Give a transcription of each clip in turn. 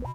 Hello,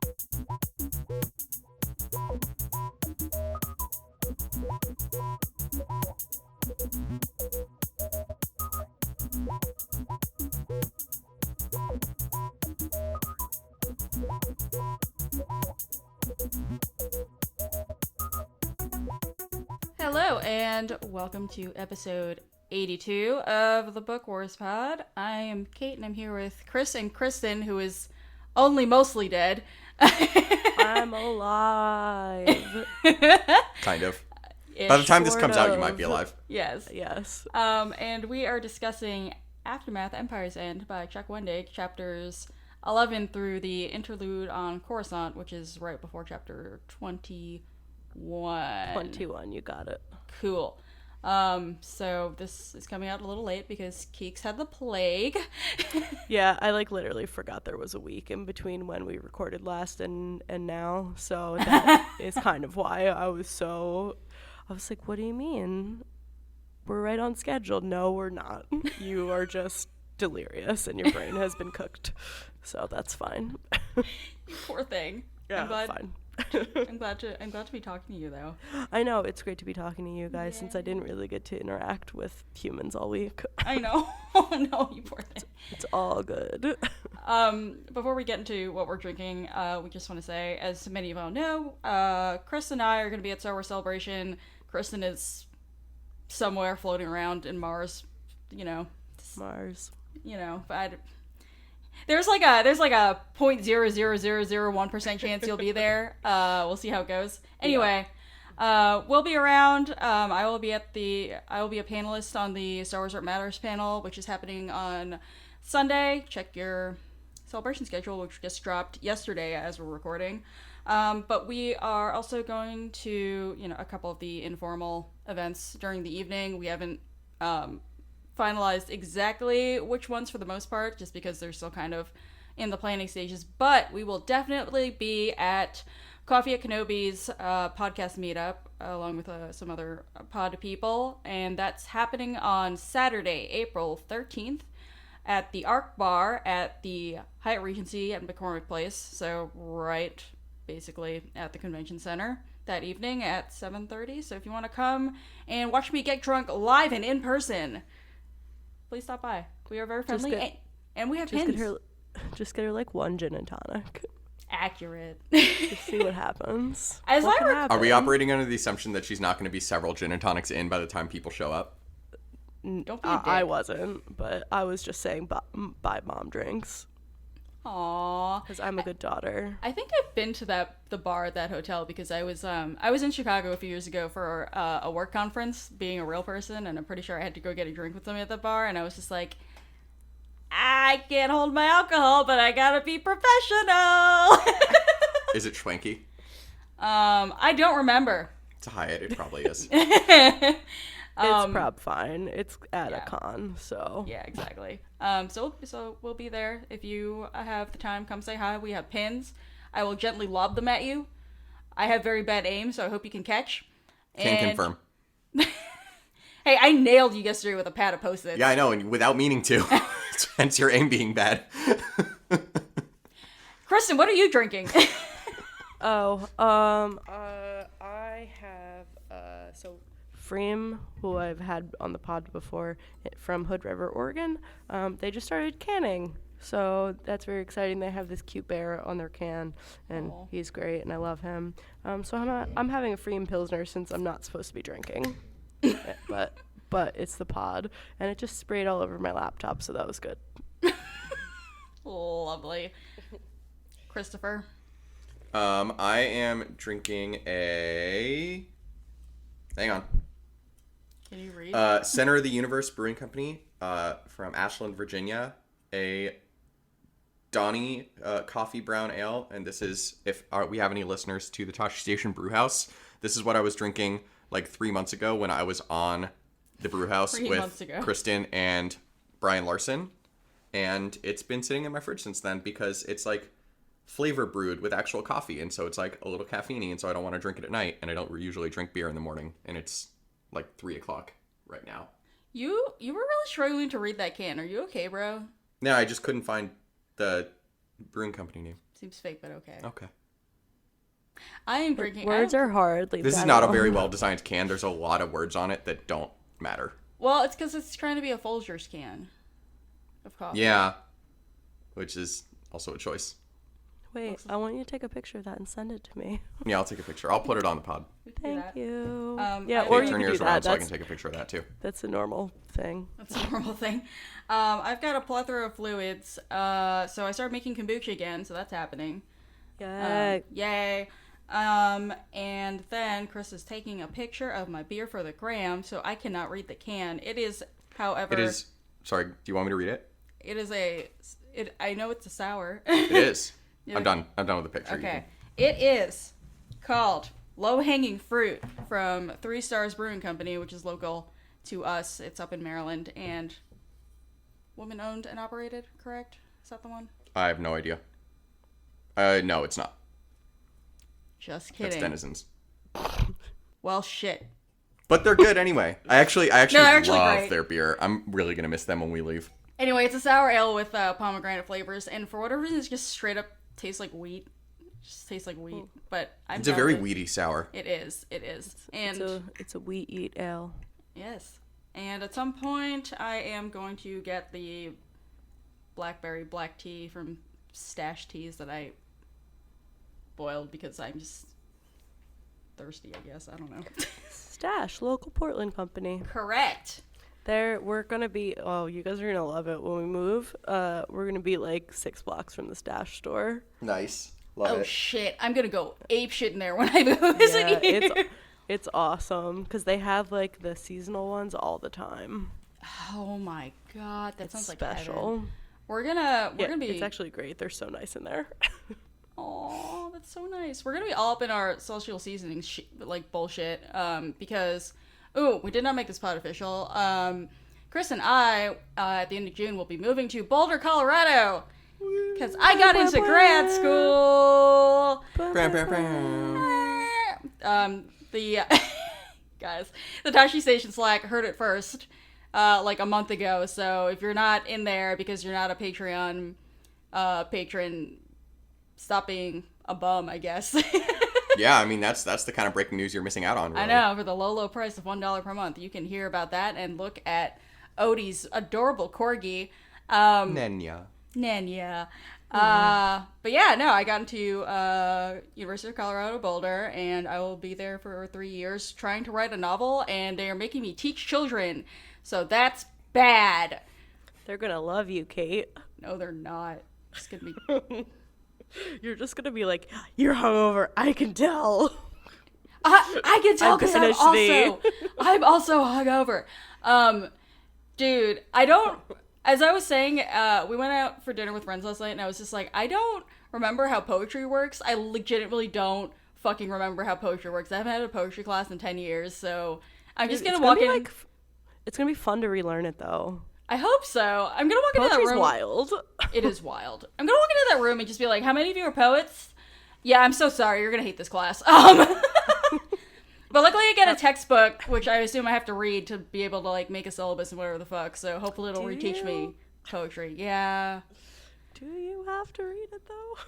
and welcome to episode 82 of the Book Wars Pod. I am Kate, and I'm here with Chris and Kristen, who is only mostly dead. I'm alive. Kind of. Ish. By the time this comes out, you might be alive. Yes. Yes. And we are discussing Aftermath, Empire's End by Chuck Wendig, chapters 11 through the interlude on Coruscant, which is right before chapter 21. 21, you got it. Cool. So this is coming out a little late because Keeks had the plague. Yeah, I literally forgot there was a week in between when we recorded last and now. So that is kind of why I was like, what do you mean? We're right on schedule. No, we're not. You are just delirious and your brain has been cooked. So that's fine. You poor thing. Yeah, fine. I'm glad to be talking to you though. I know, it's great to be talking to you guys since I didn't really get to interact with humans all week. I know. Oh no, you poor thing. It's all good. Before we get into what we're drinking, we just want to say, as many of you all know, Chris and I are going to be at Star Wars Celebration. Kristen is somewhere floating around in Mars, Mars. But there's like a 0.00001% chance you'll be there. We'll see how it goes. Anyway, we'll be around. I will be a panelist on the Star Wars Art Matters panel, which is happening on Sunday. Check your celebration schedule, which just dropped yesterday as we're recording. But we are also going to, a couple of the informal events during the evening. We haven't finalized exactly which ones for the most part, just because they're still kind of in the planning stages. But we will definitely be at Coffee at Kenobi's podcast meetup, along with some other pod people. And that's happening on Saturday, April 13th. At the Arc Bar at the Hyatt Regency at McCormick Place. So right basically at the convention center that evening at 7:30. So if you want to come and watch me get drunk live and in person, please stop by. We are very friendly, and we have pins. Just get her like one gin and tonic. Accurate. Just see what happens. Are we operating under the assumption that she's not going to be several gin and tonics in by the time people show up? Don't be a dick. I wasn't, but I was just saying buy mom drinks. Aww. Because I'm a good daughter. I think I've been to the bar at that hotel because I was in Chicago a few years ago for a work conference, being a real person, and I'm pretty sure I had to go get a drink with them at the bar, and I was just like, I can't hold my alcohol, but I gotta be professional. Is it schwanky? I don't remember. It's a Hyatt. It probably is. It's prob fine. It's at a con, so. Yeah, exactly. So we'll be there. If you have the time, come say hi. We have pins. I will gently lob them at you. I have very bad aim, so I hope you can catch. Can confirm. Hey, I nailed you yesterday with a pad of Post-its. Yeah, I know, and without meaning to. Hence your aim being bad. Kristen, what are you drinking? I have, Freem, who I've had on the pod before, from Hood River, Oregon. They just started canning, so that's very exciting. They have this cute bear on their can, and he's great, and I love him. So I'm having a Freem Pilsner since I'm not supposed to be drinking, but it's the pod, and it just sprayed all over my laptop, so that was good. Lovely. Christopher? I am drinking a... Hang on. Can you read? Center of the Universe Brewing Company from Ashland, Virginia. A Donnie coffee brown ale. And this is, if we have any listeners to the Toshi Station Brew House, this is what I was drinking like 3 months ago when I was on the brew house with Kristen and Brian Larson. And it's been sitting in my fridge since then because it's like flavor brewed with actual coffee. And so it's like a little caffeine-y, and so I don't want to drink it at night. And I don't usually drink beer in the morning. And it's like 3 o'clock right now. You were really struggling to read that can. Are you okay, bro? No, I just couldn't find the brewing company name. Seems fake, but okay. Okay. I am drinking. Words are hard. Leave This is that not a alone. very well designed can. There's a lot of words on it that don't matter. Well, it's because it's trying to be a Folgers can of coffee. Yeah. Which is also a choice. Wait, I want you to take a picture of that and send it to me. Yeah, I'll take a picture. I'll put it on the pod. We can do Thank that. you. I Yeah, think or Hey, you turn can do yours that. around so I That's can take a picture of that too. a normal thing. That's a normal thing. I've got a plethora of fluids. So I started making kombucha again, so that's happening. Yeah. Yay. And then Chris is taking a picture of my beer for the gram, so I cannot read the can. It is, however, It is. Sorry, do you want me to read it? it is I know it's a sour. It is. Yeah. I'm done. I'm done with the picture. You Okay. It is called Low Hanging Fruit from 3 Stars Brewing Company, which is local to us. It's up in Maryland and woman owned and operated, correct? Is that the one? I have no idea. No, it's not. Just That's kidding. Denizens. Well, shit. But they're good anyway. I actually they're actually love great. their beer. I'm really gonna miss them when we leave. Anyway, it's a sour ale with pomegranate flavors, and for whatever reason, it just straight up tastes like wheat. It just tastes like wheat. But I'm It's a down very with it. weedy sour. It is. It is. And It's a wheat eat ale. yes. And at some point, I am going to get the blackberry black tea from Stash Teas that I boiled because I'm just thirsty, I guess. I don't know. Stash, local Portland company. Correct. We're gonna be. Oh, you guys are gonna love it when we move. We're gonna be like 6 blocks from the Stash store. Nice. Love Oh it. shit! I'm gonna go ape shit in there when I visit Yeah, you. it's awesome because they have like the seasonal ones all the time. Oh my god, that It's sounds like special. heaven. We're gonna Yeah, be. it's actually great. They're so nice in there. Oh, that's so nice. We're gonna be all up in our social seasoning like bullshit. Because, we did not make this pod official. Chris and I, at the end of June, will be moving to Boulder, Colorado. Because I got into grad school. Bram, bram, bram. The guys, the Tashi Station Slack heard it first, like a month ago. So if you're not in there because you're not a Patreon patron, stop being a bum, I guess. Yeah, I mean that's the kind of breaking news you're missing out on. Really. I know, for the low price of $1 per month, you can hear about that and look at Odie's adorable corgi. Nenya. Nanya. But yeah, no, I got into University of Colorado Boulder, and I will be there for 3 years trying to write a novel, and they are making me teach children, so that's bad. They're gonna love you, Kate. No, they're not. It's gonna be. You're just gonna be like, you're hungover. I can tell. I can tell because ADHD. I'm also hungover. Dude, I don't. As I was saying, we went out for dinner with friends last night, and I was just like, I don't remember how poetry works. I legitimately don't fucking remember how poetry works. I haven't had a poetry class in 10 years, so I'm just gonna walk in. It's gonna be fun to relearn it though. I hope so. I'm gonna walk into that Poetry's room. wild. It is wild. I'm gonna walk into that room and just be like, "How many of you are poets?" Yeah, I'm so sorry. You're gonna hate this class. But luckily I get a textbook, which I assume I have to read to be able to like make a syllabus and whatever the fuck. So hopefully it'll Do reteach me you? poetry. Yeah. Do you have to read it though?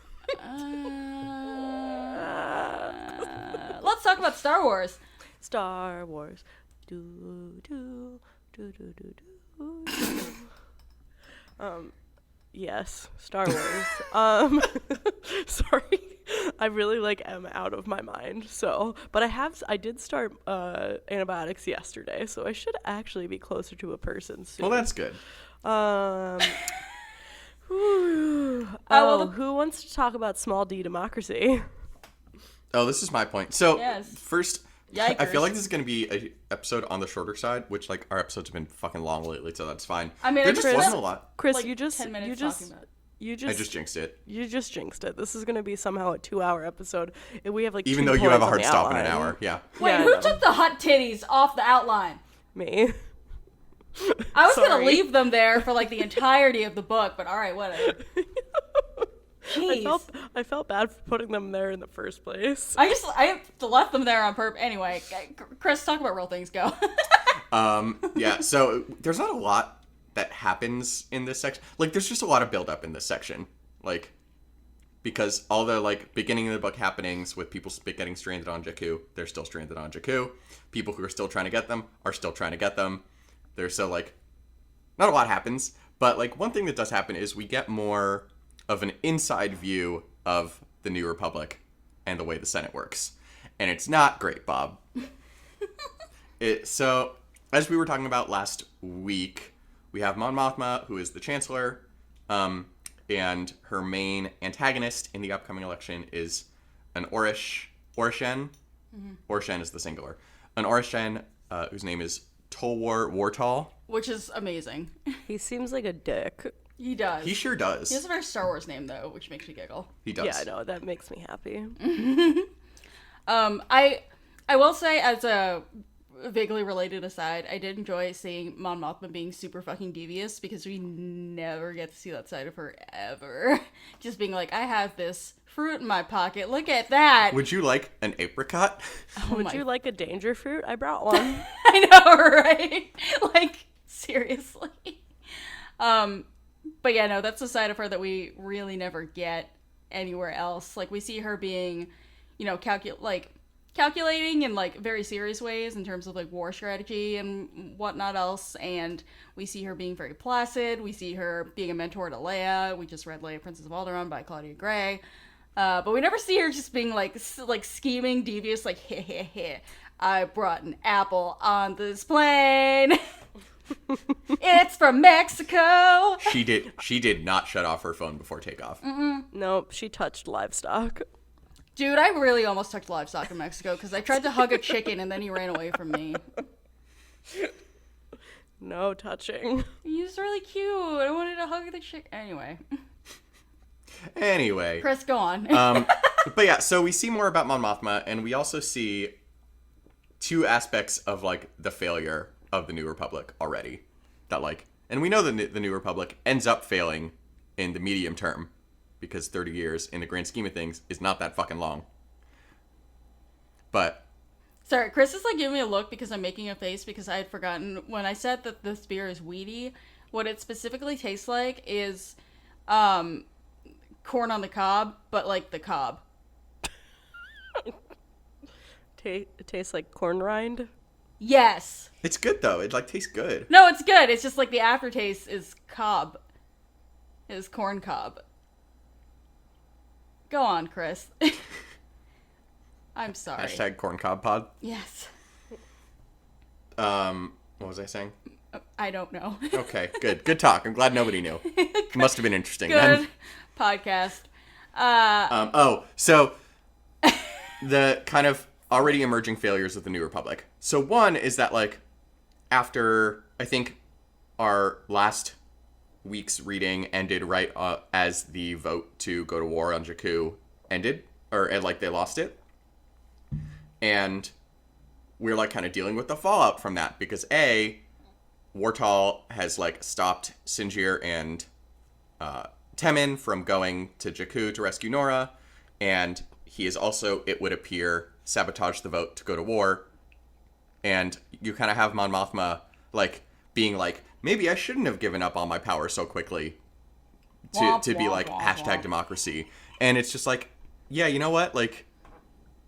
Let's talk about Star Wars. Star Wars. Do do do do do do. Yes, Star Wars. Sorry, I really am out of my mind. So, but I did start antibiotics yesterday, so I should actually be closer to a person soon. Well, that's good. Who wants to talk about small d democracy? Oh, this is my point. So Yes. first, I Yikers. feel like this is going to be a episode on the shorter side, which our episodes have been fucking long lately, so that's fine. I mean, there I just just wasn't spent, a lot. Chris, like, you just 10 minutes you just talking about it. you I just just jinxed it. you just jinxed it. This is gonna be somehow a 2-hour episode. And we have Even 2 though you have a points on hard the stop in an outline. hour. Yeah. Wait, Yeah, I who know. took the hot titties off the outline? Me. I was gonna Sorry. leave them there for like the entirety of the book, but all right, whatever. Jeez. I felt bad for putting them there in the first place. I left them there on purpose. Anyway, Chris, talk about real things. Go. Yeah, so there's not a lot that happens in this section. Like, there's just a lot of build-up in this section. Like, because all the like beginning of the book happenings with people getting stranded on Jakku, they're still stranded on Jakku. People who are still trying to get them are still trying to get them. There's so like not a lot happens, but like one thing that does happen is we get more of an inside view of the New Republic and the way the Senate works. And it's not great, Bob. So, as we were talking about last week, we have Mon Mothma, who is the Chancellor, and her main antagonist in the upcoming election is an Orishen. Mm-hmm. Orishen is the singular. An Orishen whose name is Tolwar Wartal. Which is amazing. He seems like a dick. He does. He sure does. He has a very Star Wars name, though, which makes me giggle. He does. Yeah, I know. That makes me happy. I will say, as a vaguely related aside, I did enjoy seeing Mon Mothma being super fucking devious, because we never get to see that side of her ever. Just being like, I have this fruit in my pocket. Look at that. Would you like an apricot? Would you like a danger fruit? I brought one. I know, right? Like, seriously. But yeah, no, that's a side of her that we really never get anywhere else. Like, we see her being, you know, calculating in like very serious ways in terms of like war strategy and whatnot else, and we see her being very placid. We see her being a mentor to Leia. We just read Leia, Princess of Alderaan by Claudia Gray, but we never see her just being like scheming, devious, like heh heh heh, I brought an apple on this plane. It's from Mexico. She did not shut off her phone before takeoff. Nope, she touched livestock. Dude, I really almost touched livestock in Mexico because I tried to hug a chicken and then he ran away from me. No touching. He was really cute. I wanted to hug the chicken. Anyway. Chris, go on. But yeah, so we see more about Mon Mothma, and we also see two aspects of like the failure of the New Republic already. That like, and we know that the New Republic ends up failing in the medium term, because 30 years in the grand scheme of things is not that fucking long. But sorry, Chris is like giving me a look because I'm making a face because I had forgotten when I said that this beer is weedy. What it specifically tastes like is corn on the cob, but like the cob. It tastes like corn rind. Yes. it's good though. It like tastes good. No, it's good. It's just like the aftertaste is cob. Is corn cob. Go on, Chris. I'm sorry. Hashtag corn cob pod. Yes. What was I saying? I don't know. Okay, good. Good talk. I'm glad nobody knew. Must have been interesting Good then. podcast. So the kind of already emerging failures of the New Republic. So one is that like after I think our last week's reading ended right as the vote to go to war on Jakku ended, or like they lost it, and we're like kind of dealing with the fallout from that because Wartal has like stopped Sinjir and Temin from going to Jakku to rescue Nora, and he is also, it would appear, sabotaged the vote to go to war. And you kind of have Mon Mothma like being like, maybe I shouldn't have given up all my power so quickly to be like hashtag democracy. And it's just like, yeah, you know what? Like,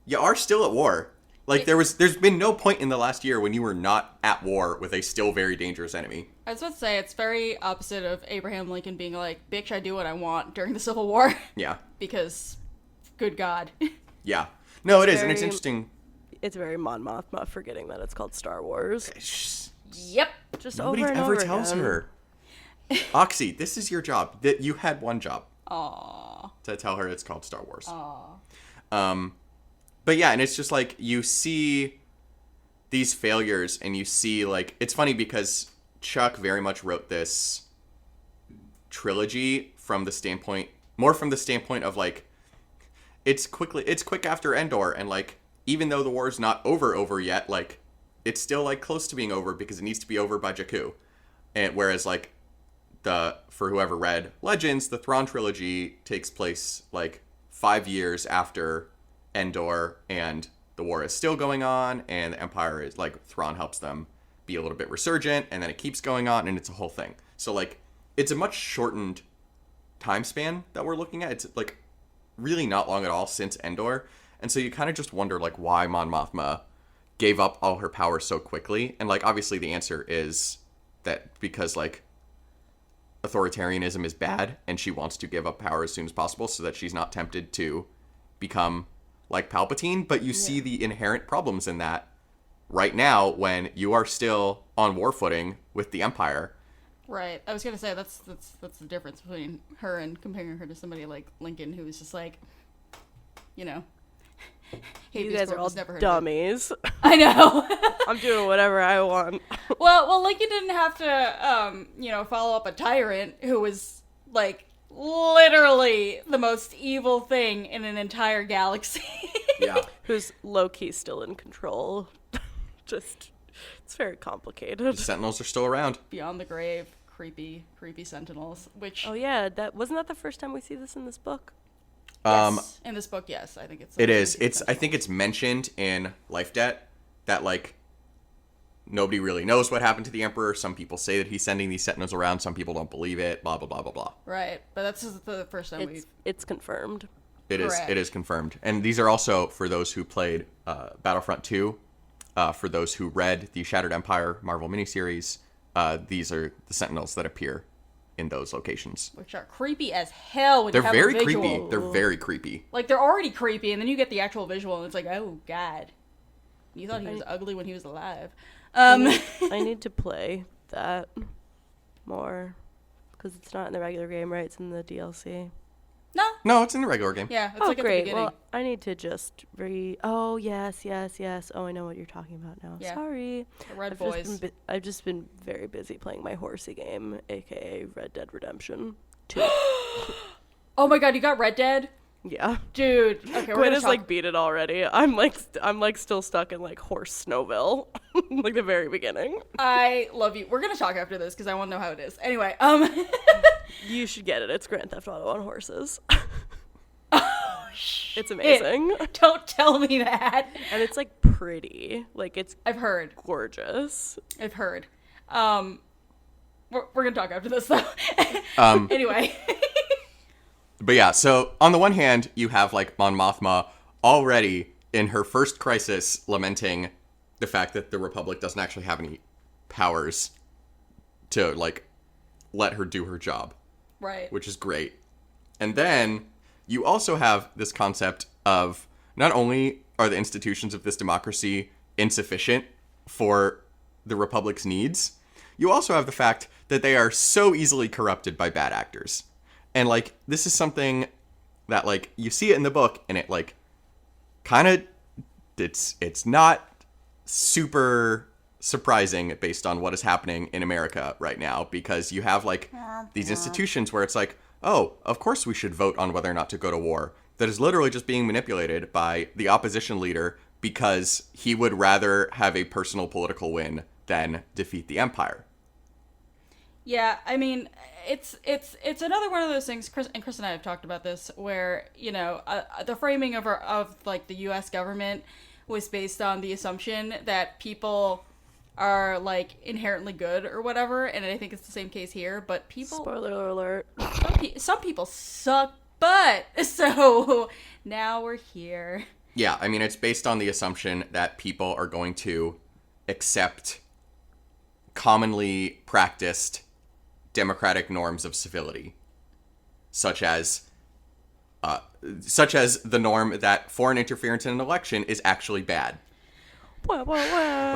you are still at war. Like, there's been no point in the last year when you were not at war with a still very dangerous enemy. I was about to say, it's very opposite of Abraham Lincoln being like, bitch, I do what I want during the Civil War. Yeah. Because, good God. Yeah. No, it is, and it's Very- interesting. It's very Mon Mothma forgetting that it's called Star Wars. Yep. Just Nobody over and ever over tells again. her. Oxy, this is your job. That you had one job. Aww. To tell her it's called Star Wars. Aww. But yeah, and it's just like you see these failures and you see like, it's funny because Chuck very much wrote this trilogy from the standpoint of like, it's quick after Endor, and like, even though the war's not over yet, like, it's still like close to being over because it needs to be over by Jakku. And whereas like for whoever read Legends, the Thrawn trilogy takes place like 5 years after Endor, and the war is still going on, and the Empire is like, Thrawn helps them be a little bit resurgent, and then it keeps going on, and it's a whole thing. So like, it's a much shortened time span that we're looking at. It's like really not long at all since Endor. And so you kind of just wonder, like, why Mon Mothma gave up all her power so quickly. And, like, obviously the answer is that because, like, authoritarianism is bad and she wants to give up power as soon as possible so that she's not tempted to become like Palpatine. But you see the inherent problems in that right now when you are still on war footing with the Empire. Right. I was gonna say that's the difference between her and comparing her to somebody like Lincoln, who was just like, you know, You habeas guys are all corpus, never heard of it. dummies. I know. I'm doing whatever I want. well, Lincoln didn't have to, follow up a tyrant who was like literally the most evil thing in an entire galaxy. Yeah. Who's low-key still in control. Just, it's very complicated. Sentinels are still around. Beyond the grave, creepy sentinels. Which Oh yeah, wasn't that the first time we see this in this book? yes, in this book, yes, I think it's. It is. I think it's mentioned in Life Debt that, like, nobody really knows what happened to the Emperor. Some people say that he's sending these Sentinels around. Some people don't believe it. Blah, blah, blah, blah, blah. Right, but that's just the first time It's confirmed. It is. Correct. It is confirmed. And these are also for those who played Battlefront 2, for those who read the Shattered Empire Marvel miniseries. These are the Sentinels that appear in those locations. which are creepy as hell. When They're you have very a visual. creepy. They're very creepy. Like, they're already creepy, and then you get the actual visual, and it's like, oh god, you thought he was ugly when he was alive. I need to play that more because it's not in the regular game, right? It's in the DLC. No, it's in the regular game. Yeah, it's Oh, like at the great. beginning. Well, I need to just Oh, yes. Oh, I know what you're talking about now. Yeah. Sorry. The Red I've Boys. just, I've just been very busy playing my horsey game, aka Red Dead Redemption 2. Oh my god, you got Red Dead? Yeah. Dude. Okay, we're Quinn gonna has talk. like beat it already. I'm like still stuck in like Horse Snowville, like the very beginning. I love you. We're gonna talk after this, because I want to know how it is. Anyway, You should get it. It's Grand Theft Auto on horses. It's Shit. amazing, Don't tell me that. and it's like pretty. Like it's I've heard. gorgeous. I've heard. We're gonna talk after this, though. Anyway. But yeah, so on the one hand, you have, like, Mon Mothma already in her first crisis lamenting the fact that the Republic doesn't actually have any powers to, like, let her do her job, Right. which is great. And then you also have this concept of not only are the institutions of this democracy insufficient for the Republic's needs, you also have the fact that they are so easily corrupted by bad actors. And, like, this is something that, like, you see it in the book, and it, like, kind of, it's not super surprising based on what is happening in America right now, because you have, like, these institutions where it's like, oh, of course we should vote on whether or not to go to war. That is literally just being manipulated by the opposition leader because he would rather have a personal political win than defeat the Empire. Yeah, I mean, it's another one of those things. Chris and I have talked about this, where the framing of like the U.S. government was based on the assumption that people are like inherently good or whatever, and I think it's the same case here. But people, Spoiler alert. some people suck butt. So now we're here. Yeah, I mean, it's based on the assumption that people are going to accept commonly practiced democratic norms of civility, such as the norm that foreign interference in an election is actually bad. Wah, wah, wah.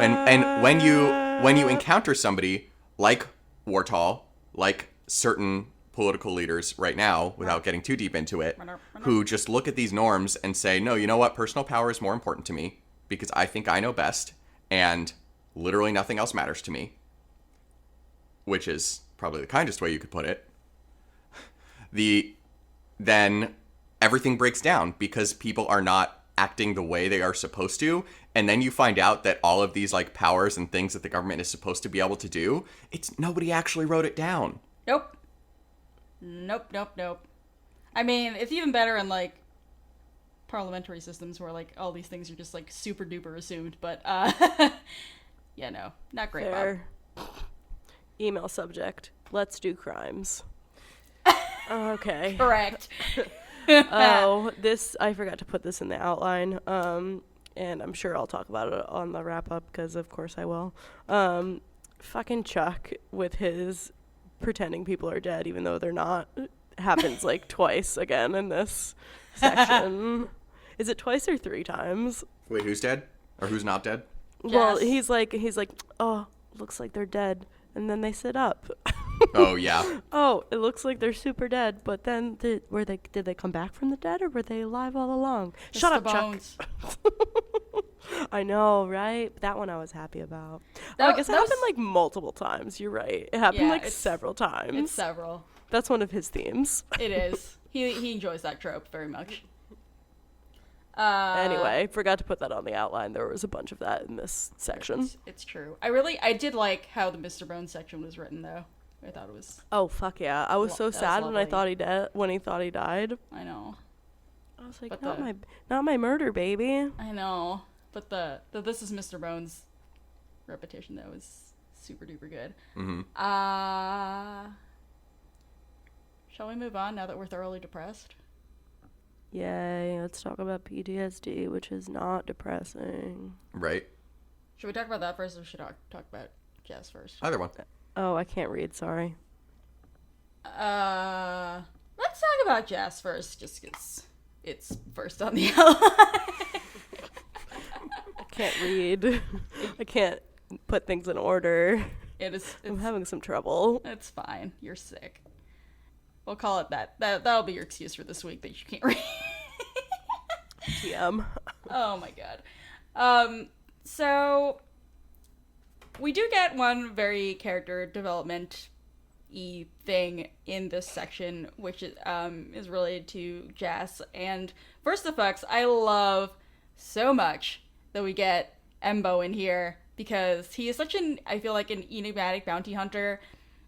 When you encounter somebody like Wartall, like certain political leaders right now, without getting too deep into it, who just look at these norms and say, no, you know what, personal power is more important to me because I think I know best, and literally nothing else matters to me, which is probably the kindest way you could put it, then everything breaks down because people are not acting the way they are supposed to. And then you find out that all of these like powers and things that the government is supposed to be able to do, nobody actually wrote it down. Nope. I mean, it's even better in like parliamentary systems where like all these things are just like super duper assumed, but yeah, no, not great, Bob. Fair. Email subject. Let's do crimes. Okay. Correct. Oh, this, I forgot to put this in the outline. And I'm sure I'll talk about it on the wrap up because of course I will. Fucking Chuck with his pretending people are dead even though they're not happens like twice again in this section. Is it twice or 3 times? Wait, who's dead? Or who's not dead? Well, Yes. he's like, oh, looks like they're dead, and then they sit up. Oh, yeah. Oh, it looks like they're super dead, but then did they come back from the dead or were they alive all along? Just Shut the up, Chuck. bones. I know, right? That one I was happy about. That- I guess it that was- happened like multiple times. You're right. It happened Yeah, like it's- several times. It's several. That's one of his themes. It is. He enjoys that trope very much. Anyway, forgot to put that on the outline. There was a bunch of that in this section. It's true. I did like how the Mr. Bones section was written, though. I thought it was. Oh fuck yeah! I was so That was sad when I lovely. thought he thought he died. I know. I was like, But not my murder, baby. I know. But the This is Mr. Bones repetition, though, is super duper good. Mm-hmm. Shall we move on now that we're thoroughly depressed? Yay! Let's talk about PTSD, which is not depressing. Right. Should we talk about that first, or should I talk about Jess first? Either one. Oh, I can't read. Sorry. Let's talk about Jess first, just because it's first on the outline. I can't read. I can't put things in order. I'm It's having some trouble. It's fine. You're sick. We'll call it that. That'll be your excuse for this week that you can't read. TM. Oh my god. So we do get one very character development thing in this section, which is related to Jess. And first effects, I love so much that we get Embo in here because he is such I feel like an enigmatic bounty hunter,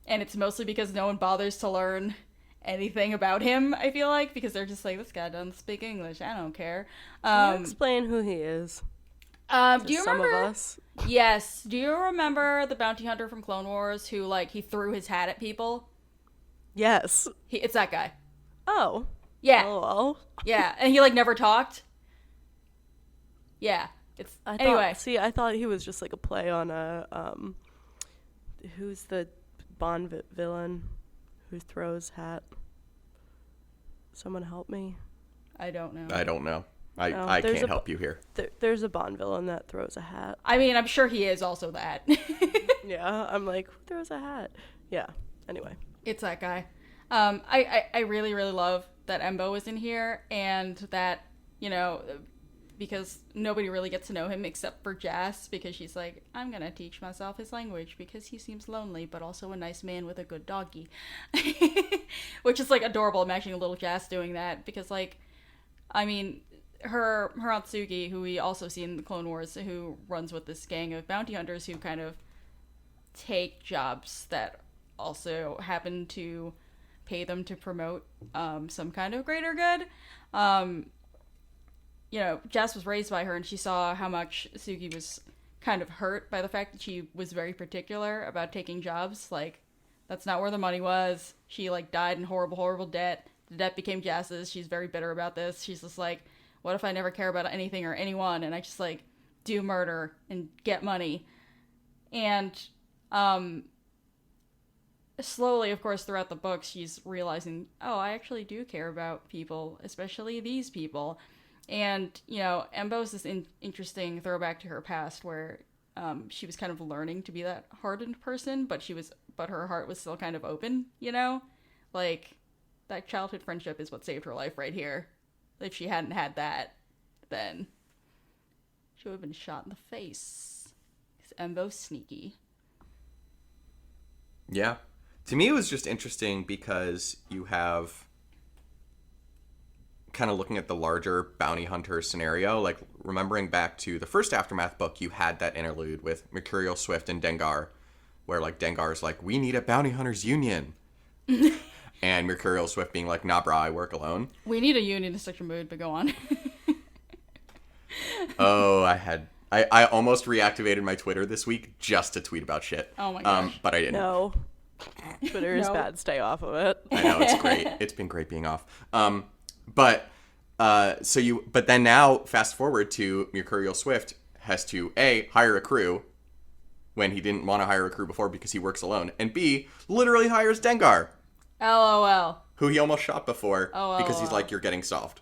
and it's mostly because no one bothers to learn anything about him, I feel like, because they're just like, this guy doesn't speak English, I don't care. Can you explain who he is? Do you Some remember? of us. Yes. Do you remember the bounty hunter from Clone Wars who, like, he threw his hat at people? Yes. It's that guy. Oh. Yeah. LOL. Yeah. And he, like, never talked? Yeah. Anyway. I thought he was just like a play on who's the Bond villain who throws hat? Someone help me. I don't know. I don't know. I there's can't a- help you here. There's a Bond villain that throws a hat. I mean, I'm sure he is also that. Yeah, I'm like, who throws a hat? Yeah. Anyway. It's that guy. I really, really love that Embo is in here, and that, you know, because nobody really gets to know him except for Jess, because she's like, I'm gonna teach myself his language because he seems lonely, but also a nice man with a good doggy. Which is, like, adorable, imagining little Jess doing that, because, like, I mean, her Aunt Sugi, who we also see in the Clone Wars, who runs with this gang of bounty hunters who kind of take jobs that also happen to pay them to promote some kind of greater good. You know, Jess was raised by her, and she saw how much Sugi was kind of hurt by the fact that she was very particular about taking jobs. Like, that's not where the money was. She, like, died in horrible, horrible debt. The debt became Jess's. She's very bitter about this. She's just like, what if I never care about anything or anyone, and I just, like, do murder and get money? And slowly, of course, throughout the book, she's realizing, oh, I actually do care about people, especially these people. And, you know, Embo's this interesting throwback to her past where she was kind of learning to be that hardened person, but her heart was still kind of open, you know? Like, that childhood friendship is what saved her life right here. If she hadn't had that, then she would have been shot in the face. Because Embo's sneaky. Yeah. To me, it was just interesting because you have kind of looking at the larger bounty hunter scenario, like remembering back to the first Aftermath book, you had that interlude with Mercurial Swift and Dengar, where like Dengar's like, we need a bounty hunters union. And Mercurial Swift being like, nah, brah, I work alone. We need a union in such a mood, but go on. Oh, I almost reactivated my Twitter this week just to tweet about shit. Oh my gosh. But I didn't. No. Twitter is No. bad. Stay off of it. I know, it's great. It's been great being off. But but then now fast forward to Mercurial Swift has to A, hire a crew when he didn't want to hire a crew before because he works alone, and B, literally hires Dengar, LOL. who he almost shot before Oh, because he's LOL. like, you're getting solved.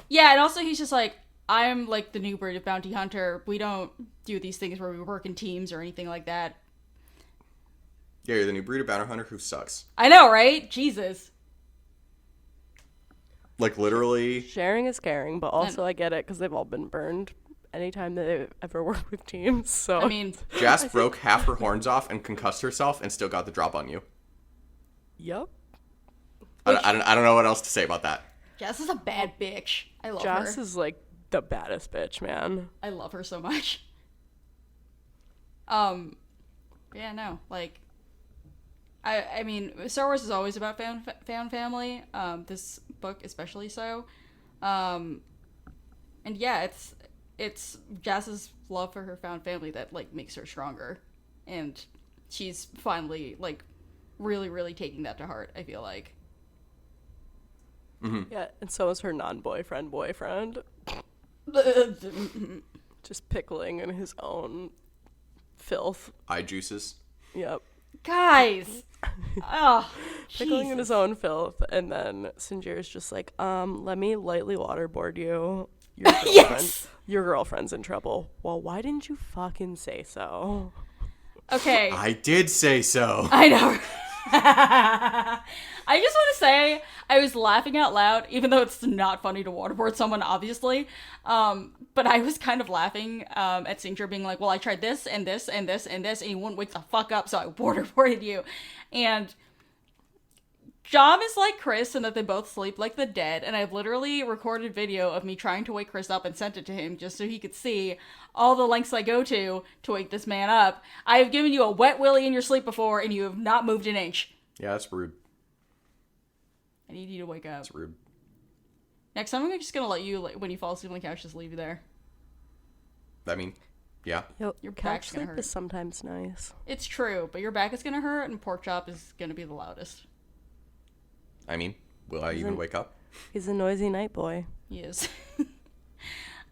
Yeah, and also he's just like, I'm like the new breed of bounty hunter. We don't do these things where we work in teams or anything like that. Yeah, you're the new breed of bounty hunter who sucks. I know, right? Jesus. Like, literally. Sharing is caring, but also I get it because they've all been burned anytime they've ever worked with teams. So I mean, Jas broke half her horns off and concussed herself and still got the drop on you. yep. I don't know what else to say about that. Jess is a bad bitch. I love Jas her. is like the baddest bitch, man. I love her so much. Yeah, no, like, I mean, Star Wars is always about found family. This book especially so. And yeah, it's Jazz's love for her found family that like makes her stronger, and she's finally like really, really taking that to heart. I feel like. Yeah, and so is her non-boyfriend boyfriend. Just pickling in his own filth. Eye juices. Yep. Guys, oh, Pickling in Jesus. his own filth, and then Sinjir's just like, let me lightly waterboard you. Your girlfriend, Yes! your girlfriend's in trouble. Well, why didn't you fucking say so? Okay, I did say so. I know. I just want to say I was laughing out loud, even though it's not funny to waterboard someone, obviously. But I was kind of laughing at Sinjir being like, well, I tried this and this and this and this, and you wouldn't wake the fuck up, so I waterboarded you. And Jom is like Chris in that they both sleep like the dead, and I've literally recorded video of me trying to wake Chris up and sent it to him just so he could see all the lengths I go to wake this man up. I have given you a wet willy in your sleep before, and you have not moved an inch. Yeah, that's rude. I need you to wake up. That's rude. Next time, I'm just gonna let you, like, when you fall asleep on the couch, just leave you there. I mean, yeah. Yo, Your couch back's gonna sleep hurt. is sometimes nice. It's true, but your back is gonna hurt, and pork chop is gonna be the loudest. I mean, will I even wake up? He's a noisy night boy. He is.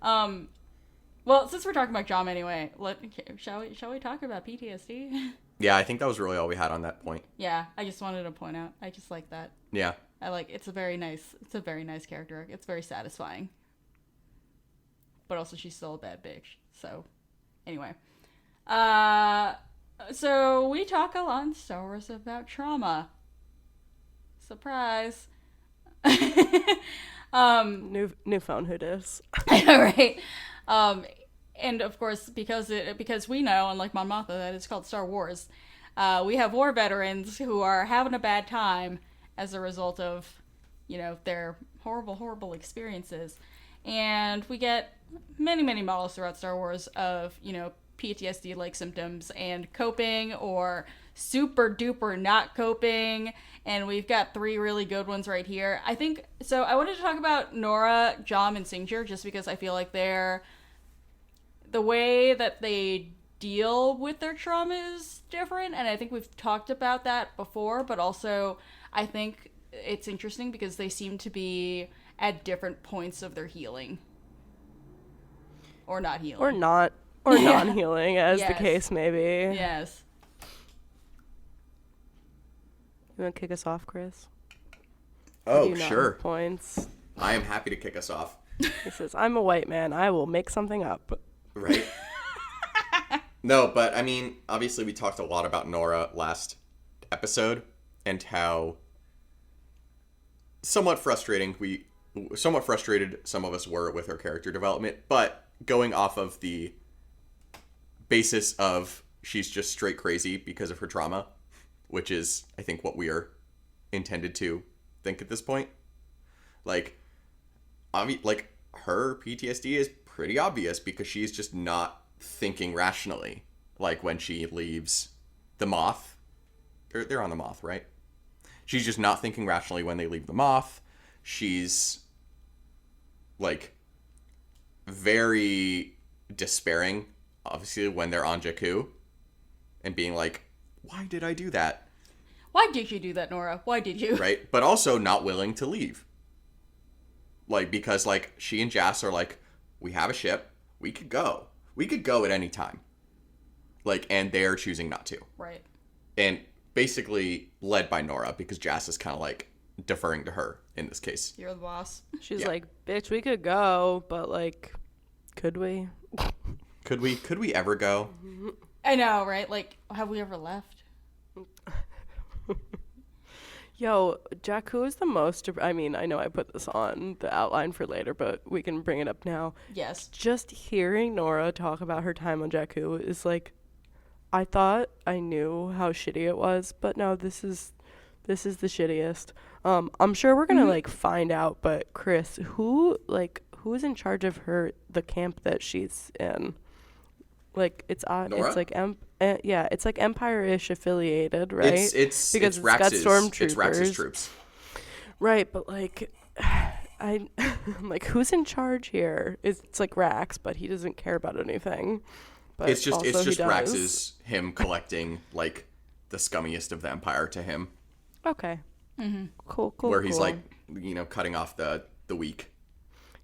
Well, since we're talking about Jom anyway, shall we talk about PTSD? Yeah, I think that was really all we had on that point. Yeah, I just wanted to point out. I just like that. Yeah. It's a very nice character arc. It's very satisfying. But also she's still a bad bitch. So, anyway. So we talk a lot in Star Wars about trauma. Surprise. New phone who dis. Right. And of course, because we know, unlike Mon Mothma, that it's called Star Wars, we have war veterans who are having a bad time as a result of, their horrible, horrible experiences. And we get many, many models throughout Star Wars of, PTSD-like symptoms and coping or super duper not coping. And we've got 3 really good ones right here. I think, so I wanted to talk about Nora, Jom, and Sinjir just because I feel like the way that they deal with their trauma is different. And I think we've talked about that before, but also I think it's interesting because they seem to be at different points of their healing. Or not healing. Or non-healing, as the Yes. case may be. Yes. You want to kick us off, Chris? Oh, You not sure. have Points. I am happy to kick us off. He says, I'm a white man. I will make something up. Right? No, but I mean, obviously we talked a lot about Nora last episode and how somewhat frustrated some of us were with her character development, but going off of the basis of she's just straight crazy because of her trauma, which is, I think, what we are intended to think at this point. Like her PTSD is pretty obvious because she's just not thinking rationally. Like when she leaves the Moth, they're on the Moth, right? She's just not thinking rationally when they leave the Moth. She's like very despairing, obviously, when they're on Jakku, and being like, why did I do that? Why did you do that, Nora? Why did you? Right? But also not willing to leave. like, because like she and Jas are like, we have a ship, we could go at any time, like, and they're choosing not to, Right. and basically led by Nora, because Jas is kind of like deferring to her in this case. You're the boss. She's Yeah. like, bitch, we could go, but like, could we? Could we ever go? I know, right? Like, have we ever left? Yo, Jakku is the most. I mean, I know I put this on the outline for later, but we can bring it up now. Yes. Just hearing Nora talk about her time on Jakku is like, I thought I knew how shitty it was, but no, this is the shittiest. I'm sure we're gonna like find out, but Chris, who's in charge of the camp that she's in? Like it's Nora? like it's like Empire-ish affiliated, right? It's because it's it's got Rax's, stormtroopers. it's Rax's troops. Right, but like, I'm like, who's in charge here? It's like Rax, but he doesn't care about anything. But It's just also he does. Rax's him collecting like the scummiest of the Empire to him, Okay. Cool. where he's cool. like, you know, cutting off the weak.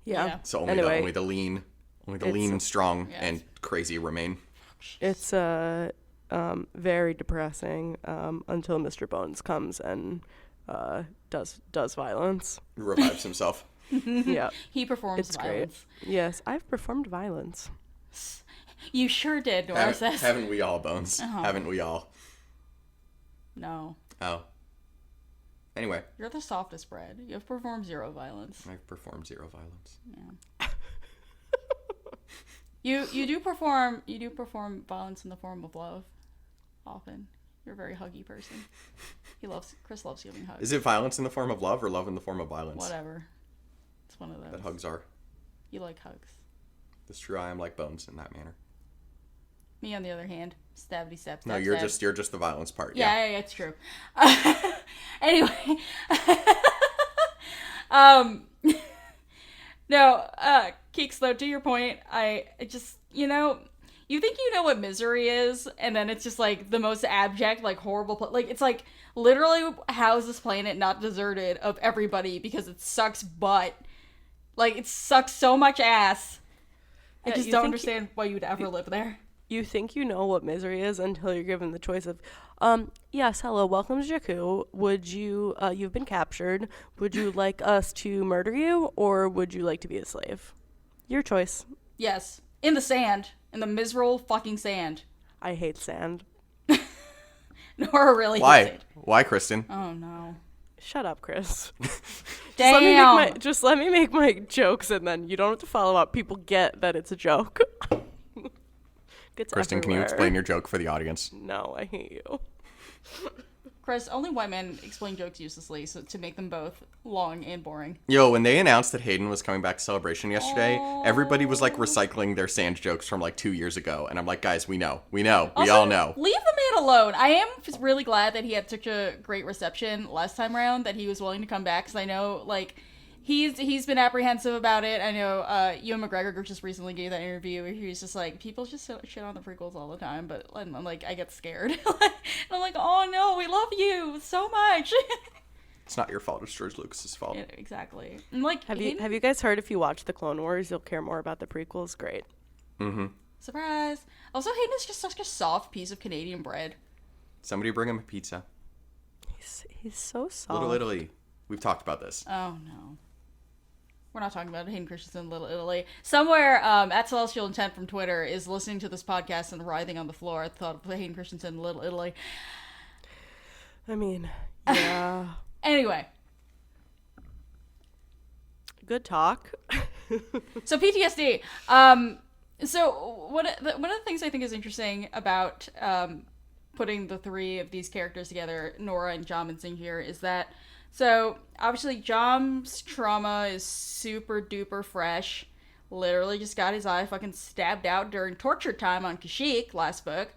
yeah. Yeah. So Anyway. only the lean and strong and crazy remain. It's very depressing until Mr. Bones comes and does violence. Revives himself. Yeah. He performs It's violence. great. Yes, I've performed violence. You sure did, Nora says. Haven't we all, Bones? Uh-huh. Haven't we all? No. Oh. Anyway, You're the softest bread. You have performed zero violence. I've performed zero violence. You do perform violence in the form of love. Often. You're a very huggy person. Chris loves giving hugs. Is it violence in the form of love or love in the form of violence? Whatever. It's one of those. That hugs are. You like hugs. That's true. I am like Bones in that manner. Me on the other hand, stabby stab. No, stab, you're stab. just the violence part. Yeah, it's true. Anyway, no, Keeks, though, to your point, I just, you think you know what misery is, and then it's just like the most abject, like horrible, like it's like literally how is this planet not deserted of everybody because it sucks butt, like it sucks so much ass. I Yeah, just you don't think understand why you'd ever live there. You think you know what misery is until you're given the choice of, yes, hello, welcome to Jakku. Would you, you've been captured. Would you like us to murder you, or would you like to be a slave? Your choice. Yes, in the sand, in the miserable fucking sand. I hate sand. Nora really hates Why? it. Why, Kristen? Oh no. Shut up, Chris. Damn. Just let me make my jokes, and then you don't have to follow up. People get that it's a joke. Gets Kristen, can you everywhere. explain your joke for the audience? No, I hate you. Chris, only white men explain jokes uselessly, so to make them both long and boring. Yo, when they announced that Hayden was coming back to Celebration yesterday, everybody was like recycling their sand jokes from like 2 years ago, and I'm like, guys, we know, we all know. Leave the man alone. I am just really glad that he had such a great reception last time around, that he was willing to come back, because I know, like, he's been apprehensive about it. I know Ewan McGregor just recently gave that interview where he was just like, people just shit on the prequels all the time, but I'm like, I get scared. And I'm like, oh no, we love you so much. It's not your fault. It's George Lucas's fault. Yeah, exactly. And like, Have you guys heard if you watch the Clone Wars, you'll care more about the prequels? Great. Mm-hmm. Surprise. Also, Hayden is just such a soft piece of Canadian bread. Somebody bring him a pizza. He's so soft. Little Italy. We've talked about this. Oh no. We're not talking about Hayden Christensen, Little Italy. Somewhere at Celestial Intent from Twitter is listening to this podcast and writhing on the floor at the thought of Hayden Christensen, Little Italy. I mean, yeah. Anyway, Good talk. so PTSD. So one of the things I think is interesting about putting the three of these characters together, Nora and Jom and Singh here, is that so obviously Jom's trauma is super duper fresh. Literally just got his eye fucking stabbed out during torture time on Kashyyyk last book.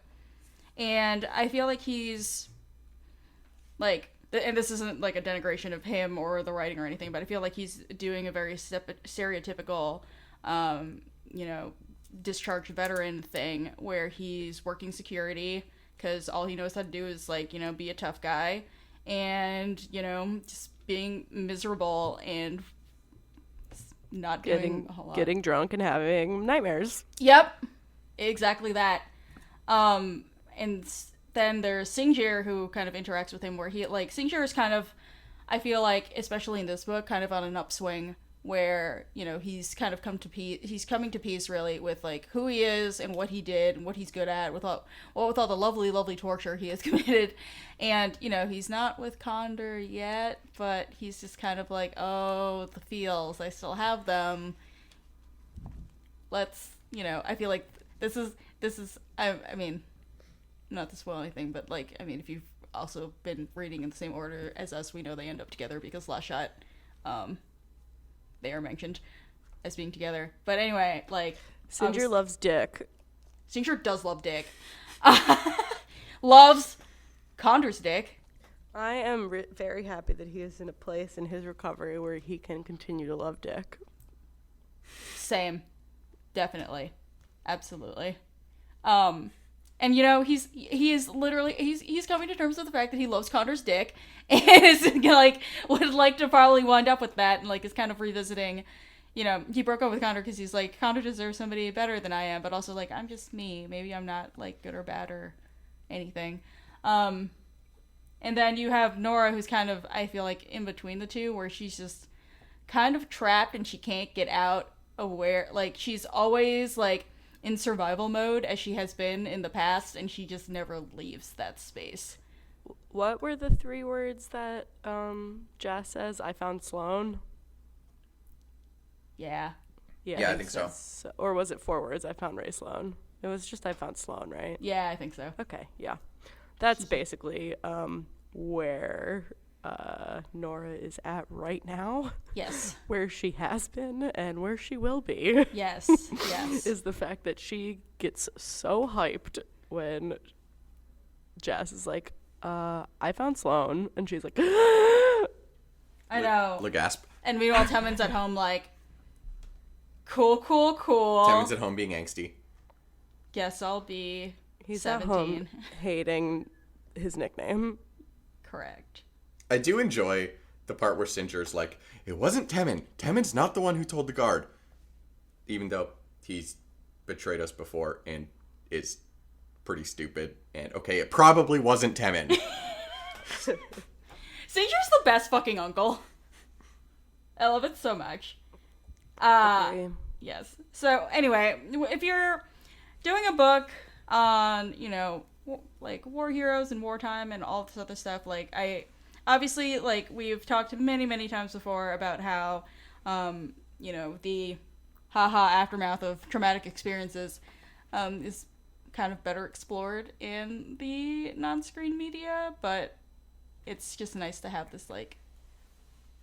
And I feel like he's like, and this isn't like a denigration of him or the writing or anything, but I feel like he's doing a very stereotypical, discharged veteran thing where he's working security because all he knows how to do is like, be a tough guy and, just being miserable and not doing a whole lot. Getting drunk and having nightmares. Yep, exactly that. Then there's Singjir, who kind of interacts with him, where Singjir is kind of, I feel like, especially in this book, kind of on an upswing, where, you know, he's kind of he's coming to peace, really, with, like, who he is and what he did and what he's good at, with all the lovely, lovely torture he has committed. And, you know, he's not with Condor yet, but he's just kind of like, oh, the feels, I still have them. Let's, you know, I feel like this is, I mean, not to spoil anything, but, like, I mean, if you've also been reading in the same order as us, we know they end up together because Last Shot, they are mentioned as being together. But anyway, like, Singjir loves dick. Singjir does love dick. Loves Condor's dick. I am very happy that he is in a place in his recovery where he can continue to love dick. Same. Definitely. Absolutely. And, you know, he's coming to terms with the fact that he loves Condor's dick and is, like, would like to probably wind up with that, and, like, is kind of revisiting, you know, he broke up with Condor because he's like, Condor deserves somebody better than I am, but also, like, I'm just me. Maybe I'm not, like, good or bad or anything. And then you have Nora, who's kind of, I feel like, in between the two, where she's just kind of trapped and she can't get out aware. Like, she's always, like, in survival mode, as she has been in the past, and she just never leaves that space. What were the 3 words that Jess says? I found Sloan? Yeah. Yeah, I think so. Or was it 4 words? I found Ray Sloan. It was just I found Sloan, right? Yeah, I think so. Okay, yeah. That's basically where Nora is at right now. Yes. Where she has been and where she will be. Yes, yes. Is the fact that she gets so hyped when Jess is like, I found Sloan. And she's like, I know. Gasp. And meanwhile, Temen's at home like, cool. Temen's at home being angsty. Guess I'll be He's 17. at home hating his nickname. Correct. I do enjoy the part where Singer's like, it wasn't Temen. Temen's not the one who told the guard. Even though he's betrayed us before and is pretty stupid. And okay, it probably wasn't Temen. Singer's the best fucking uncle. I love it so much. Agree. Yes. So anyway, if you're doing a book on, you know, like war heroes and wartime and all this other stuff, like obviously, like, we've talked many times before about how, you know, the aftermath of traumatic experiences is kind of better explored in the non-screen media, but it's just nice to have this, like,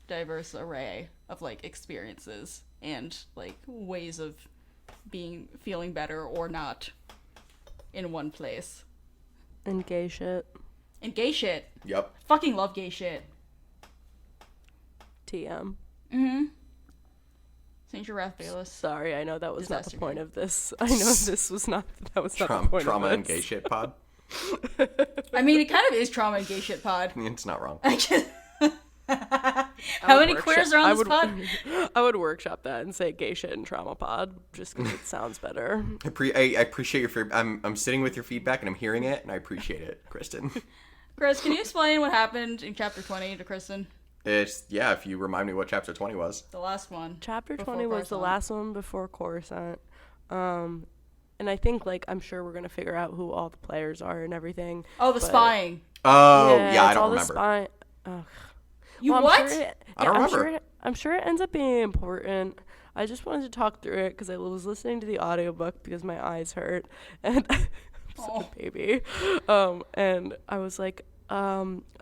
diverse array of, like, experiences and, like, ways of feeling better or not in one place. And gay shit. And gay shit. Yep. Fucking love gay shit. TM. Mm-hmm. St. Wrath Bayless. Sorry, I know that was not the Disaster point Game. of this. I know this was not. That was not the point Trauma of and this. gay shit pod. I mean, it kind of is trauma and gay shit pod. It's not wrong. I just... How many queers are on this pod? I would workshop that and say gay shit and trauma pod, just because it sounds better. I appreciate your feedback. I'm sitting with your feedback and I'm hearing it and I appreciate it, Kristen. Chris, can you explain what happened in chapter 20 to Kristen? Yeah, if you remind me what chapter 20 was. The last one. Chapter Before 20 was the Coruscant. last one before Coruscant. And I think, like, I'm sure we're going to figure out who all the players are and everything. Oh, the but- spying. Oh, yeah, I it's all don't the remember. Ugh. You Well, what? I don't remember. I'm sure it ends up being important. I just wanted to talk through it because I was listening to the audiobook because my eyes hurt and I'm such a baby. And I was like,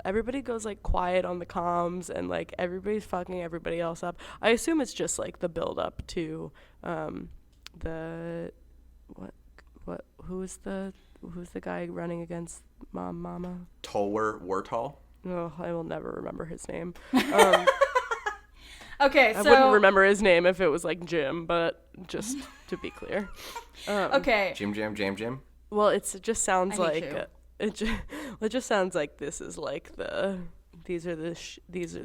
everybody goes like quiet on the comms and like everybody's fucking everybody else up. I assume it's just like the build up to who's the guy running against Mama? Tolwer Wartall. Oh, I will never remember his name. Okay, so... I wouldn't remember his name if it was like Jim, but just to be clear. Okay. Jim. Well, it just sounds I hate like you. it just sounds like this is like the these are the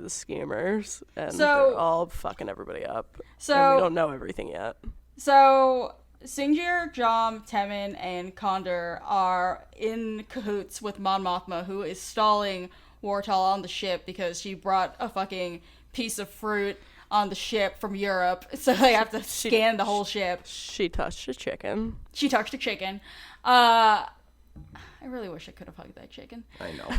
schemers, and So- they're all fucking everybody up. And So- we don't know everything yet. So, Sinjir, Jom, Temin, and Condor are in cahoots with Mon Mothma, who is stalling Wartal on the ship because she brought a fucking piece of fruit on the ship from Europe, so they have to scan the whole ship. She touched a chicken. She touched a chicken. I really wish I could have hugged that chicken. I know.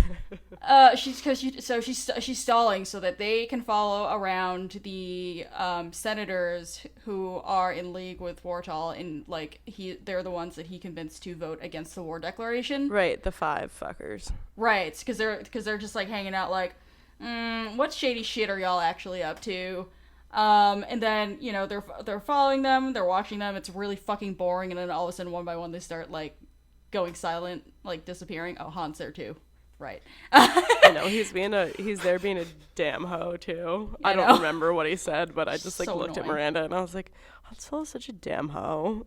She's stalling so that they can follow around the senators who are in league with Wartal, and like they're the ones that he convinced to vote against the war declaration. Right, the 5 fuckers. Right, because they're just like hanging out like, what shady shit are y'all actually up to? And then they're following them, they're watching them. It's really fucking boring, and then all of a sudden, one by one, they start like going silent, like disappearing. Oh, Han's there too. Right. I know he's there being a damn hoe too. I don't know. remember what he said, but I just like So looked at annoying. Miranda and I was like, Han Solo's such a damn hoe.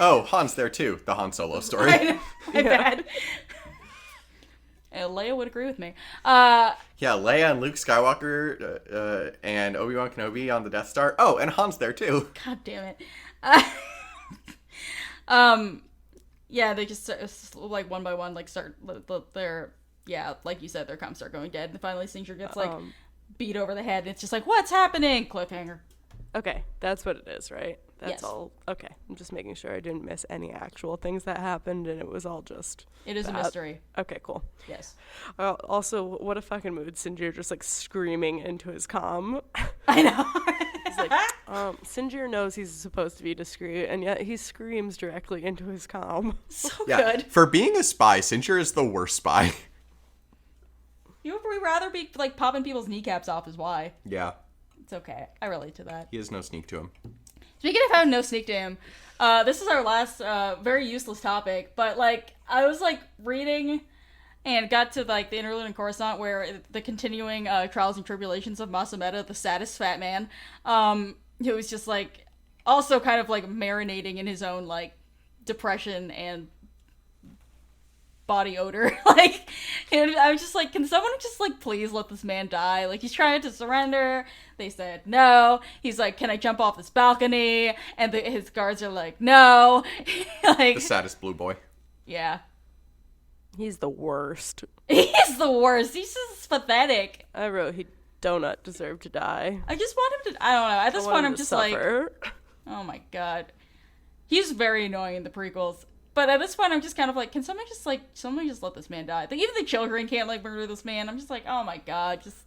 Oh, Han's there too. The Han Solo story. I bet. And Leia would agree with me. Yeah, Leia and Luke Skywalker and Obi-Wan Kenobi on the Death Star. Oh, and Han's there too. God damn it. Yeah, they just like one by one, like start their like you said, their comms start going dead, and finally Singer gets like beat over the head, and it's just like, what's happening? Cliffhanger. Okay, that's what it is, right? That's Yes. all. Okay, I'm just making sure I didn't miss any actual things that happened, and it was all just. It is a that. mystery. Okay, cool. Yes. Also, what a fucking mood, Sinjir just like screaming into his comm. I know. He's like, Sinjir knows he's supposed to be discreet, and yet he screams directly into his comm. So Yeah, good. for being a spy, Sinjir is the worst spy. You would rather be like popping people's kneecaps off is why. Yeah, It's okay. I relate to that. he has no sneak to him. Speaking of having no sneak to him, this is our last very useless topic, but like I was like reading and got to like the interlude in Coruscant where the continuing trials and tribulations of Masameda, the saddest fat man, who was just like also kind of like marinating in his own like depression and body odor. Like, and I was just like, can someone just like please let this man die? Like, he's trying to surrender. They said no. He's like, can I jump off this balcony? And his guards are like, no. Like, The saddest blue boy. yeah. He's the worst. He's the worst. He's just pathetic. I wrote he donut deserved to die. I just want him to, I don't know. At this I want point, him I'm to just like, suffer. oh my god. He's very annoying in the prequels. But at this point, I'm just kind of like, can someone just let this man die? Like, even the children can't like murder this man. I'm just like, oh my god, just.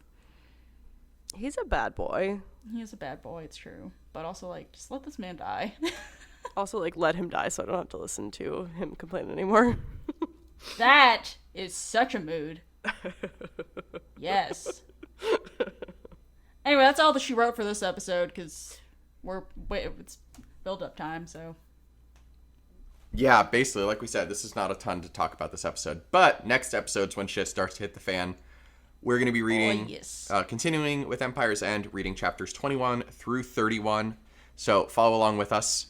He's a bad boy. He is a bad boy, it's true. But also, like, just let this man die. Also, like, let him die so I don't have to listen to him complain anymore. That is such a mood. Yes. Anyway, that's all that she wrote for this episode, because it's build-up time, so. Yeah, basically, like we said, this is not a ton to talk about this episode. But next episode's when shit starts to hit the fan. We're going to be reading, yes. continuing with Empire's End, reading chapters 21 through 31. So follow along with us.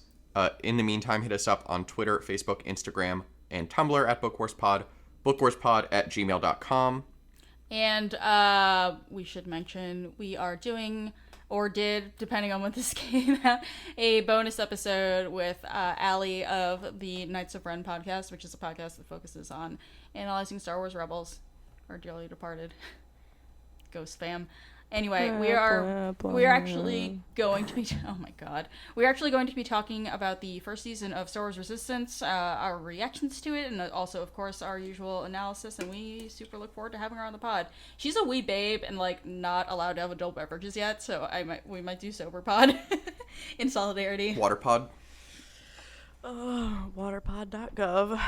In the meantime, hit us up on Twitter, Facebook, Instagram, and Tumblr at BookWarsPod, bookwarspod@gmail.com. And we should mention we are doing, or did, depending on when this came out, a bonus episode with Allie of the Knights of Ren podcast, which is a podcast that focuses on analyzing Star Wars Rebels, or dearly departed Ghost fam. Anyway, we are actually going to be, oh my god, we're actually going to be talking about the first season of Star Wars Resistance, our reactions to it, and also, of course, our usual analysis, and we super look forward to having her on the pod. She's a wee babe and, like, not allowed to have adult beverages yet, so we might do sober pod in solidarity. Waterpod. Waterpod.gov.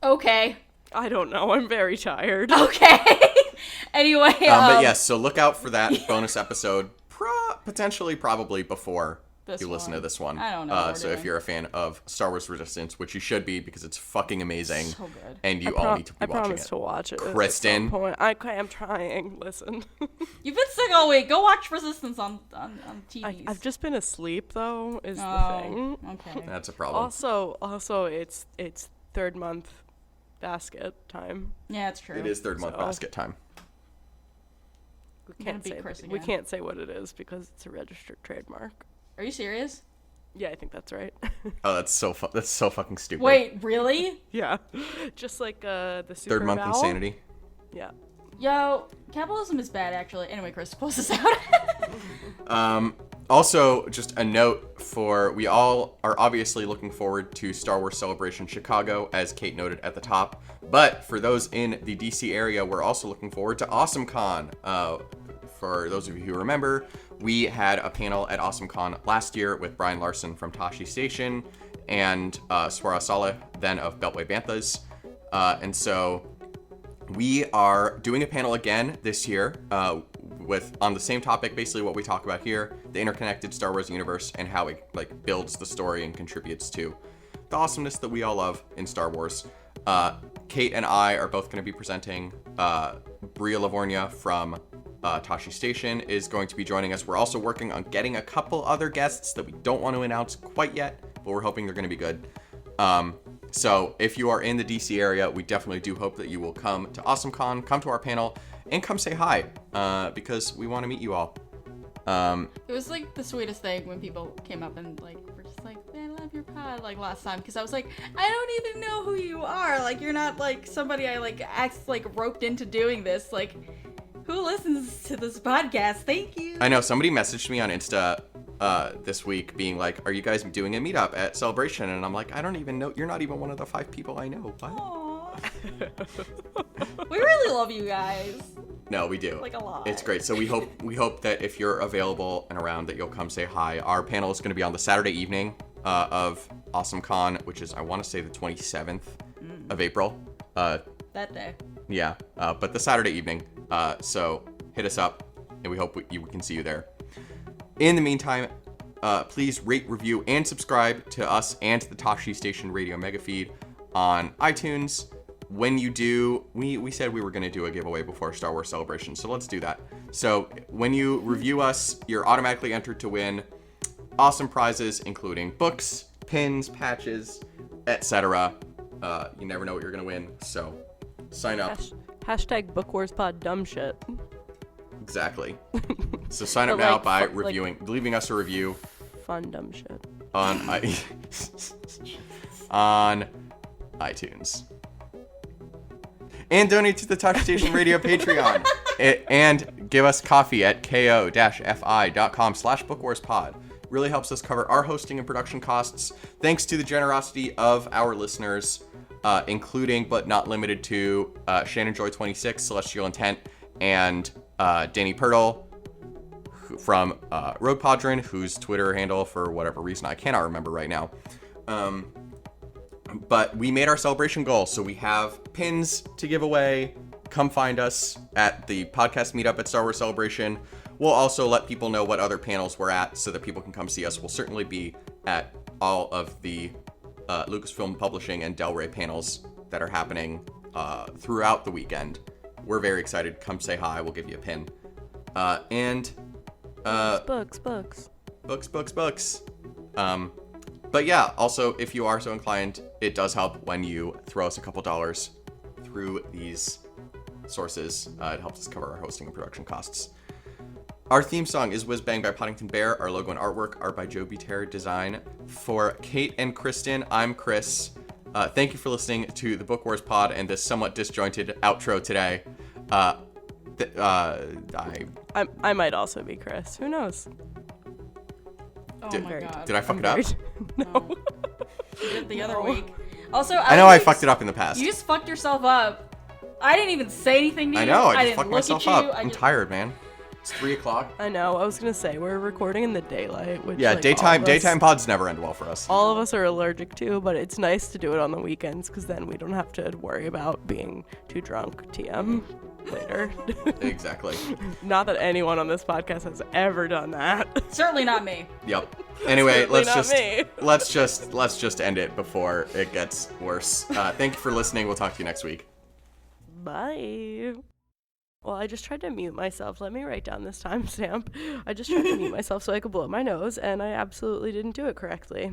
Okay. I don't know. I'm very tired. Okay. Anyway, But yes, so look out for that bonus episode, potentially probably before you listen to this one. I don't know what we're so if doing. you're a fan of Star Wars Resistance, which you should be because it's fucking amazing, So good. and you all need to be I watching promise it. to watch it. Kristen. At some point. I am trying. Listen. You've been sick all week. Go watch Resistance on TVs. I've just been asleep though. Is the Oh, thing. okay. That's a problem. Also, it's third month basket time. Yeah, it's true. It is third month So- basket time. We Gonna can't beat say Chris we again. can't say what it is because it's a registered trademark. Are you serious? Yeah, I think that's right. Oh, that's so fucking stupid. Wait, really? Yeah, just like the super Third month vowel. insanity. Yeah. Yo, capitalism is bad, actually. Anyway, Chris, close this out. Also, just a note for we all are obviously looking forward to Star Wars Celebration Chicago, as Kate noted at the top. But for those in the DC area, we're also looking forward to AwesomeCon. For those of you who remember, we had a panel at AwesomeCon last year with Brian Larson from Tashi Station and Swara Saleh, then of Beltway Banthas. And so we are doing a panel again this year with on the same topic, basically what we talk about here, the interconnected Star Wars universe and how it like builds the story and contributes to the awesomeness that we all love in Star Wars. Kate and I are both going to be presenting. Bria Livornia from Tashi Station is going to be joining us. We're also working on getting a couple other guests that we don't want to announce quite yet, but we're hoping they're going to be good. So if you are in the DC area, we definitely do hope that you will come to AwesomeCon, come to our panel, and come say hi, because we want to meet you all. It was like the sweetest thing when people came up and like were just like, "Man, I love your pod," like last time, because I was like, I don't even know who you are. Like, you're not like somebody I like roped into doing this. Like, who listens to this podcast? Thank you. I know somebody messaged me on Insta this week being like, are you guys doing a meetup at Celebration? And I'm like, I don't even know. You're not even one of the 5 people I know. What? Aww. We really love you guys. No, we do. Like a lot. It's great. So we hope that if you're available and around that you'll come say hi. Our panel is going to be on the Saturday evening of AwesomeCon, which is I want to say the 27th of April. That day. Yeah, but the Saturday evening. So hit us up, and we hope we can see you there. In the meantime, please rate, review, and subscribe to us and to the Tashi Station Radio Mega Feed on iTunes. When you do, we said we were going to do a giveaway before Star Wars Celebration, so let's do that. So when you review us, you're automatically entered to win awesome prizes, including books, pins, patches, etc. You never know what you're going to win, so sign up. Hashtag Book Wars Pod dumb shit. Exactly. So sign up But, now like, by like- leaving us a review Fun dumb shit. on on iTunes. And donate to the Tashi Station Radio Patreon. And give us coffee at ko-fi.com/bookwarspod. Really helps us cover our hosting and production costs. Thanks to the generosity of our listeners, including but not limited to Shannon Joy 26, Celestial Intent, and Danny Pirtle from Rogue Podron, whose Twitter handle, for whatever reason I cannot remember right now. But we made our celebration goal, so we have pins to give away. Come find us at the podcast meetup at Star Wars Celebration. We'll also let people know what other panels we're at so that people can come see us. We'll certainly be at all of the Lucasfilm Publishing and Del Rey panels that are happening throughout the weekend. We're very excited. Come say hi. We'll give you a pin. Books. Books. But yeah, also, if you are so inclined, it does help when you throw us a couple dollars through these sources. It helps us cover our hosting and production costs. Our theme song is Whiz Bang by Poddington Bear. Our logo and artwork are by Joe B. Terra Design. For Kate and Kristen, I'm Chris. Thank you for listening to the Book Wars Pod and this somewhat disjointed outro today. I might also be Chris. Who knows? Oh Did- my god. Did I fuck it up? No. You did the other week. Also, I know I fucked it up in the past. You just fucked yourself up. I didn't even say anything to you. I know, I just didn't fucked look myself at you. up. I'm tired, man. It's 3 o'clock. I know. I was gonna say we're recording in the daylight. Which, Yeah, like, daytime pods never end well for us. All of us are allergic to, but it's nice to do it on the weekends because then we don't have to worry about being too drunk. TM later. Exactly. Not that anyone on this podcast has ever done that. Certainly not me. Yep. Anyway, Certainly let's not just me. let's just end it before it gets worse. Thank you for listening. We'll talk to you next week. Bye. Well, I just tried to mute myself. Let me write down this timestamp. I just tried to mute myself so I could blow my nose, and I absolutely didn't do it correctly.